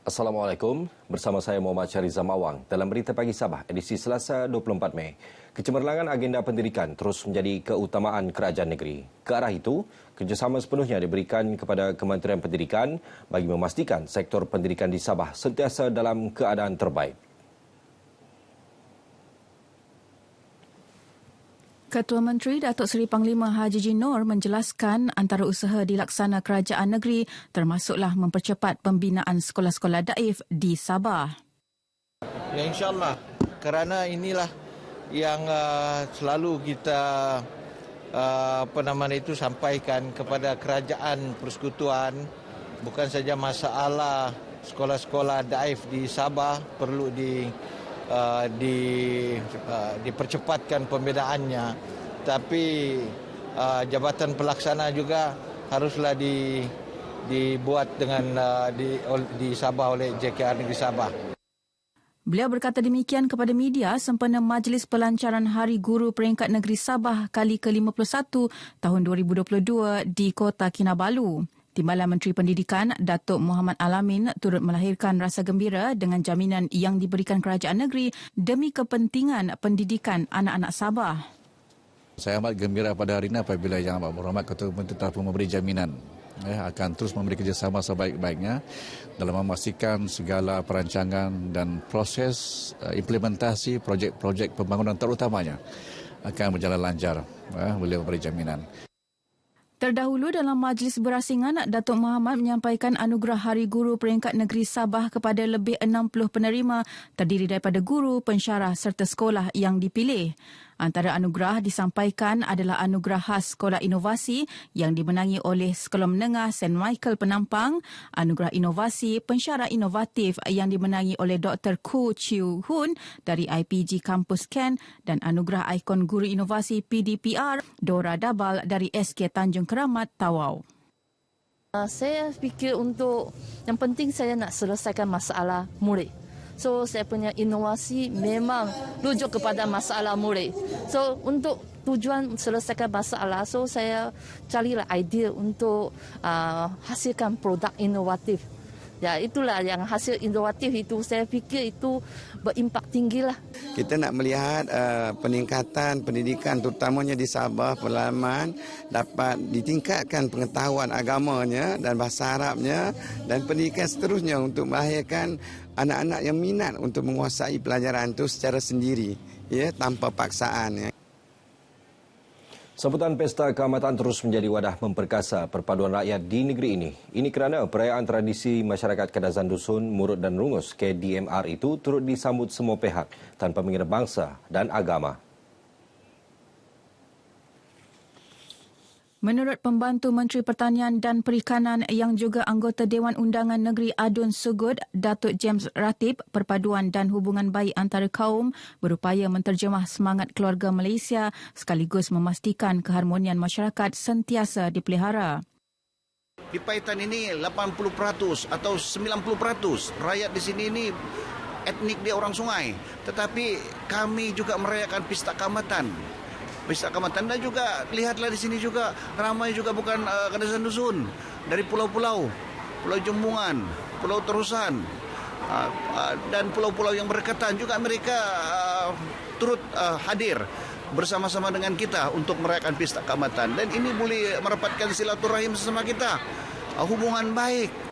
Assalamualaikum, bersama saya Muhammad Syarizam Awang dalam Berita Pagi Sabah edisi Selasa 24 Mei. Kecemerlangan agenda pendidikan terus menjadi keutamaan kerajaan negeri. Ke arah itu, kerjasama sepenuhnya diberikan kepada Kementerian Pendidikan bagi memastikan sektor pendidikan di Sabah sentiasa dalam keadaan terbaik. Ketua Menteri Datuk Seri Panglima Haji Haji Noor menjelaskan antara usaha dilaksana kerajaan negeri termasuklah mempercepat pembinaan sekolah-sekolah daif di Sabah. Ya, insyaAllah, kerana inilah yang selalu kita sampaikan kepada kerajaan persekutuan, bukan saja masalah sekolah-sekolah daif di Sabah perlu dipercepatkan pembinaannya, tapi jabatan pelaksana juga haruslah dibuat dengan di Sabah oleh JKR Negeri Sabah. Beliau berkata demikian kepada media sempena Majlis Pelancaran Hari Guru Peringkat Negeri Sabah kali ke-51 tahun 2022 di Kota Kinabalu. Timbalan Menteri Pendidikan, Datuk Muhammad Alamin turut melahirkan rasa gembira dengan jaminan yang diberikan kerajaan negeri demi kepentingan pendidikan anak-anak Sabah. Saya amat gembira pada hari ini apabila Yang Amat Berhormat Ketua Menteri telah memberi jaminan akan terus memberi kerjasama sebaik-baiknya dalam memastikan segala perancangan dan proses implementasi projek-projek pembangunan terutamanya akan berjalan lancar. Beliau memberi jaminan. Terdahulu dalam majlis berasingan, Datuk Muhammad menyampaikan anugerah Hari Guru Peringkat Negeri Sabah kepada lebih 60 penerima terdiri daripada guru, pensyarah serta sekolah yang dipilih. Antara anugerah disampaikan adalah anugerah khas Sekolah Inovasi yang dimenangi oleh Sekolah Menengah St. Michael Penampang, anugerah inovasi pensyarah inovatif yang dimenangi oleh Dr. Koo Chew Hoon dari IPG Kampus Ken dan anugerah ikon guru inovasi PDPR Dora Dabal dari SK Tanjung Keramat Tawau. Saya fikir yang penting saya nak selesaikan masalah murid. So, saya punya inovasi memang rujuk kepada masalah murid. So, untuk tujuan selesaikan masalah, so saya carilah idea untuk hasilkan produk inovatif. Ya, itulah yang hasil inovatif itu, saya fikir itu berimpak tinggilah. Kita nak melihat peningkatan pendidikan terutamanya di Sabah, Pelaman dapat ditingkatkan pengetahuan agamanya dan bahasa Arabnya dan pendidikan seterusnya untuk melahirkan anak-anak yang minat untuk menguasai pelajaran itu secara sendiri, ya, tanpa paksaan. Ya. Sambutan Pesta Keamatan terus menjadi wadah memperkasa perpaduan rakyat di negeri ini. Ini kerana perayaan tradisi masyarakat Kadazan Dusun, Murut dan Rungus KDMR itu turut disambut semua pihak tanpa mengira bangsa dan agama. Menurut Pembantu Menteri Pertanian dan Perikanan yang juga anggota Dewan Undangan Negeri Adun Sugud, Datuk James Ratib, perpaduan dan hubungan baik antara kaum berupaya menterjemah semangat keluarga Malaysia sekaligus memastikan keharmonian masyarakat sentiasa dipelihara. Di Paitan ini 80% atau 90% rakyat di sini ini etnik dia orang sungai. Tetapi kami juga merayakan Pesta Keamatan. Pesta Keamatan dan juga lihatlah di sini juga ramai juga bukan Kadazan Dusun dari pulau-pulau, Pulau Jembungan, Pulau Terusan dan pulau-pulau yang berdekatan juga mereka turut hadir bersama-sama dengan kita untuk merayakan Pesta Keamatan dan ini boleh merapatkan silaturahim sesama kita, hubungan baik.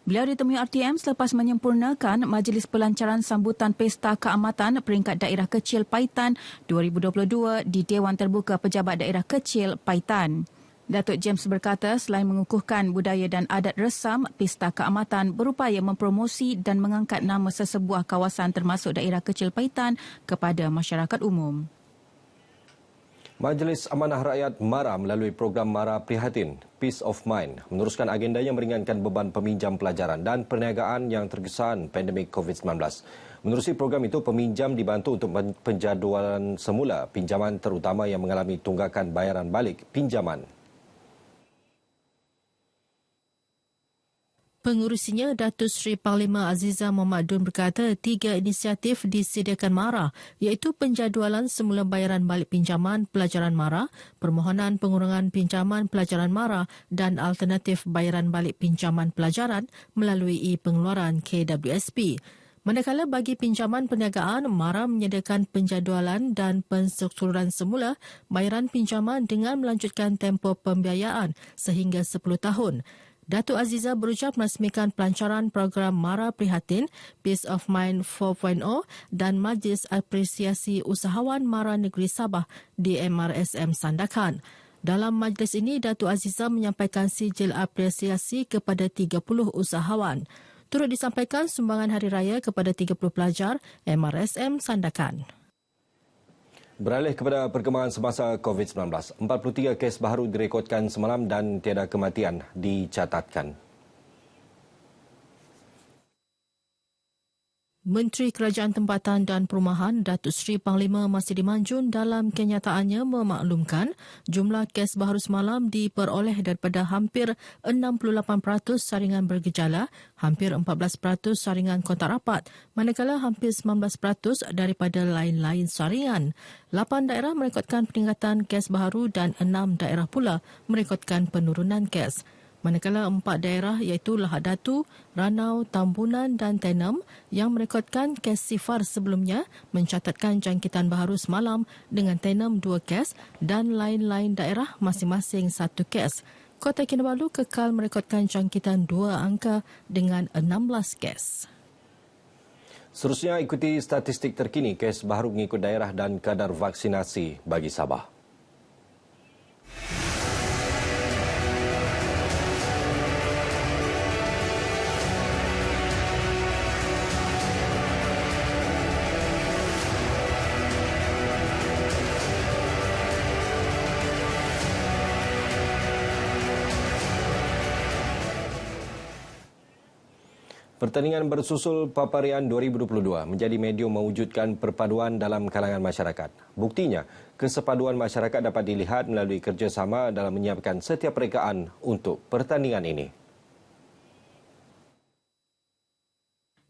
Beliau ditemui RTM selepas menyempurnakan Majlis Pelancaran Sambutan Pesta Keamatan Peringkat Daerah Kecil Paitan 2022 di Dewan Terbuka Pejabat Daerah Kecil Paitan. Datuk James berkata selain mengukuhkan budaya dan adat resam, Pesta Keamatan berupaya mempromosi dan mengangkat nama sesebuah kawasan termasuk Daerah Kecil Paitan kepada masyarakat umum. Majlis Amanah Rakyat MARA melalui program MARA Prihatin, Peace of Mind, meneruskan agenda yang meringankan beban peminjam pelajaran dan perniagaan yang terkesan pandemik COVID-19. Menerusi program itu, peminjam dibantu untuk penjadualan semula pinjaman terutama yang mengalami tunggakan bayaran balik pinjaman. Pengurusinya, Datuk Seri Panglima Aziza Muhammad Dun berkata 3 inisiatif disediakan MARA iaitu penjadualan semula bayaran balik pinjaman pelajaran MARA, permohonan pengurangan pinjaman pelajaran MARA dan alternatif bayaran balik pinjaman pelajaran melalui pengeluaran KWSP. Manakala bagi pinjaman perniagaan, MARA menyediakan penjadualan dan penstrukturan semula bayaran pinjaman dengan melanjutkan tempoh pembiayaan sehingga 10 tahun. Datuk Aziza berucap merasmikan pelancaran program MARA Prihatin, Peace of Mind 4.0 dan Majlis Apresiasi Usahawan MARA Negeri Sabah di MRSM Sandakan. Dalam majlis ini, Datuk Aziza menyampaikan sijil apresiasi kepada 30 usahawan. Turut disampaikan sumbangan hari raya kepada 30 pelajar MRSM Sandakan. Beralih kepada perkembangan semasa COVID-19, 43 kes baru direkodkan semalam dan tiada kematian dicatatkan. Menteri Kerajaan Tempatan dan Perumahan Datuk Seri Panglima Masidi Manjun dalam kenyataannya memaklumkan jumlah kes baru semalam diperoleh daripada hampir 68% saringan bergejala, hampir 14% saringan kontak rapat, manakala hampir 19% daripada lain-lain saringan. 8 daerah merekodkan peningkatan kes baru dan 6 daerah pula merekodkan penurunan kes. Manakala 4 daerah iaitu Lahad Datu, Ranau, Tambunan dan Tenem yang merekodkan kes sifar sebelumnya mencatatkan jangkitan baharu semalam dengan Tenem 2 kes dan lain-lain daerah masing-masing 1 kes. Kota Kinabalu kekal merekodkan jangkitan 2 angka dengan 16 kes. Seterusnya ikuti statistik terkini kes baharu mengikut daerah dan kadar vaksinasi bagi Sabah. Pertandingan bersusul Paparian 2022 menjadi medium mewujudkan perpaduan dalam kalangan masyarakat. Buktinya, kesepaduan masyarakat dapat dilihat melalui kerjasama dalam menyiapkan setiap rekaan untuk pertandingan ini.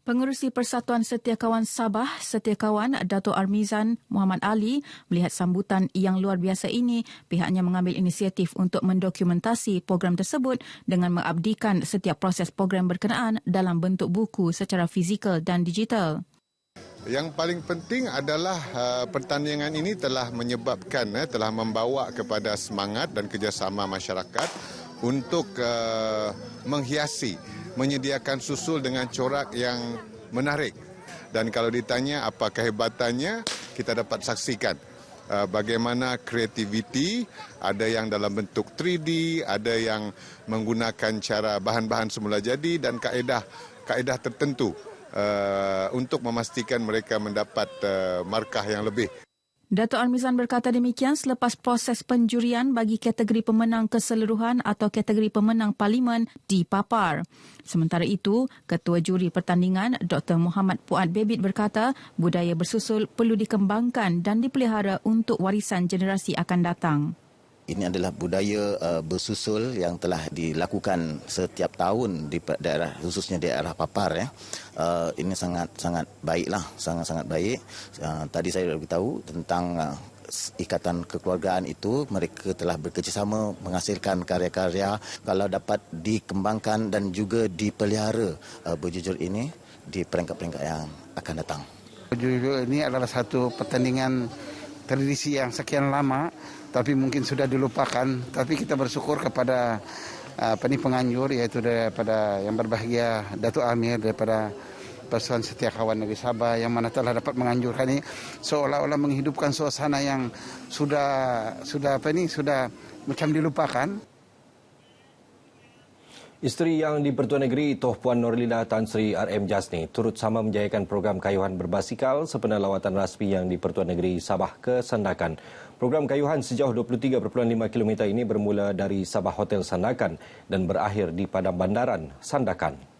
Pengerusi Persatuan Setiakawan Sabah, Setiakawan Dato' Armizan Muhammad Ali melihat sambutan yang luar biasa ini, pihaknya mengambil inisiatif untuk mendokumentasi program tersebut dengan mengabdikan setiap proses program berkenaan dalam bentuk buku secara fizikal dan digital. Yang paling penting adalah pertandingan ini telah menyebabkan, telah membawa kepada semangat dan kerjasama masyarakat untuk menghiasi, menyediakan susul dengan corak yang menarik. Dan kalau ditanya apa kehebatannya, kita dapat saksikan bagaimana kreativiti, ada yang dalam bentuk 3D, ada yang menggunakan cara bahan-bahan semula jadi dan kaedah tertentu untuk memastikan mereka mendapat markah yang lebih. Dato' Armizan berkata demikian selepas proses penjurian bagi kategori pemenang keseluruhan atau kategori pemenang parlimen dipapar. Sementara itu, Ketua Juri Pertandingan Dr. Muhammad Puad Bebit berkata budaya bersusul perlu dikembangkan dan dipelihara untuk warisan generasi akan datang. Ini adalah budaya bersusul yang telah dilakukan setiap tahun di daerah, khususnya di daerah Papar. Ini sangat baiklah, sangat baik. Tadi saya sudah beritahu tentang ikatan kekeluargaan itu, mereka telah bekerjasama menghasilkan karya-karya. Kalau dapat dikembangkan dan juga dipelihara berjujur ini di peringkat-peringkat yang akan datang. Berjujur ini adalah satu pertandingan tradisi yang sekian lama, tapi mungkin sudah dilupakan. Tapi kita bersyukur kepada penganjur, yaitu daripada yang berbahagia Datuk Amir daripada Persatuan Setiakawan Negeri Sabah, yang mana telah dapat menganjurkan ini seolah-olah menghidupkan suasana yang sudah macam dilupakan. Isteri yang di-Pertuan Negeri Toh Puan Norlinda Tan Sri RM Jasni turut sama menjayakan program kayuhan berbasikal sempena lawatan rasmi yang di-Pertuan Negeri Sabah ke Sandakan. Program kayuhan sejauh 23.5 km ini bermula dari Sabah Hotel Sandakan dan berakhir di Padang Bandaran Sandakan.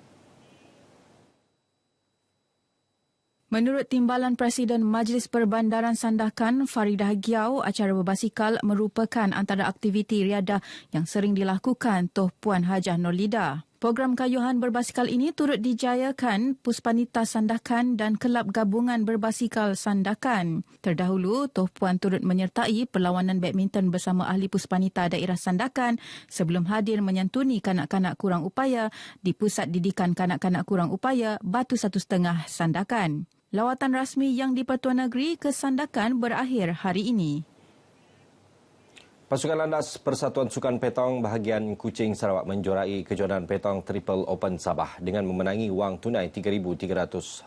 Menurut Timbalan Presiden Majlis Perbandaran Sandakan, Faridah Giau, acara berbasikal merupakan antara aktiviti riadah yang sering dilakukan Toh Puan Hajah Norlinda. Program kayuhan berbasikal ini turut dijayakan Puspanita Sandakan dan Kelab Gabungan Berbasikal Sandakan. Terdahulu, Toh Puan turut menyertai perlawanan badminton bersama ahli Puspanita daerah Sandakan sebelum hadir menyantuni kanak-kanak kurang upaya di Pusat Didikan Kanak-kanak Kurang Upaya Batu 1.5 Sandakan. Lawatan rasmi yang di-Pertuan Negeri ke Sandakan berakhir hari ini. Pasukan landas Persatuan Sukan Petong bahagian Kuching Sarawak menjuarai kejohanan Petong Triple Open Sabah dengan memenangi wang tunai RM3,300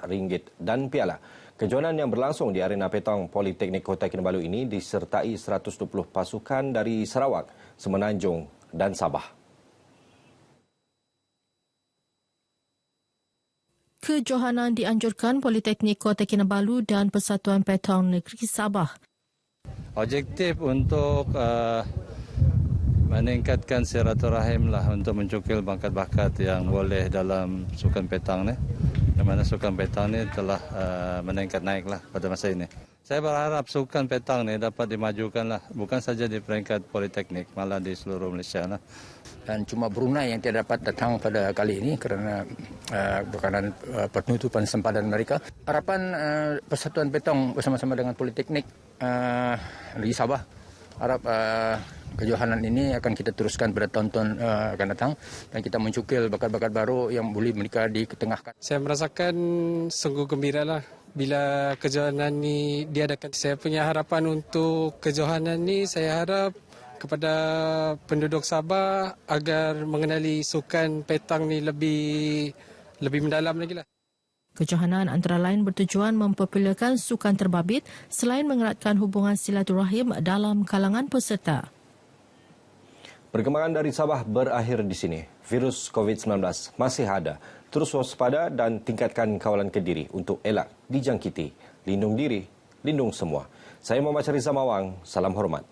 dan piala. Kejohanan yang berlangsung di Arena Petong Politeknik Kota Kinabalu ini disertai 120 pasukan dari Sarawak, Semenanjung dan Sabah. Kejohanan dianjurkan Politeknik Kota Kinabalu dan Persatuan Petong Negeri Sabah. Objektif untuk meningkatkan silaturahim lah untuk mencukil bakat-bakat yang boleh dalam sukan petang ni. Di mana sukan petang ni telah meningkat naik lah pada masa ini. Saya berharap sukan petang ni dapat dimajukan lah, bukan saja di peringkat politeknik, malah di seluruh Malaysia lah. Dan cuma Brunei yang tidak dapat datang pada kali ini kerana berkenaan penutupan sempadan mereka. Harapan Persatuan Petong bersama-sama dengan Politeknik di Sabah, harap kejohanan ini akan kita teruskan pada tahun-tahun akan datang dan kita mencukil bakat-bakat baru yang boleh mereka diketengahkan. Saya merasakan sungguh gembira lah bila kejohanan ini diadakan. Saya punya harapan untuk kejohanan ini, saya harap kepada penduduk Sabah agar mengenali sukan petang ni lebih mendalam lagi lah. Kejohanan antara lain bertujuan mempopularkan sukan terbabit selain mengeratkan hubungan silaturahim dalam kalangan peserta. Perkembangan dari Sabah berakhir di sini. Virus COVID-19 masih ada. Terus waspada dan tingkatkan kawalan Kediri untuk elak dijangkiti. Lindung diri, lindung semua. Saya Muhammad Syariza Mawang, salam hormat.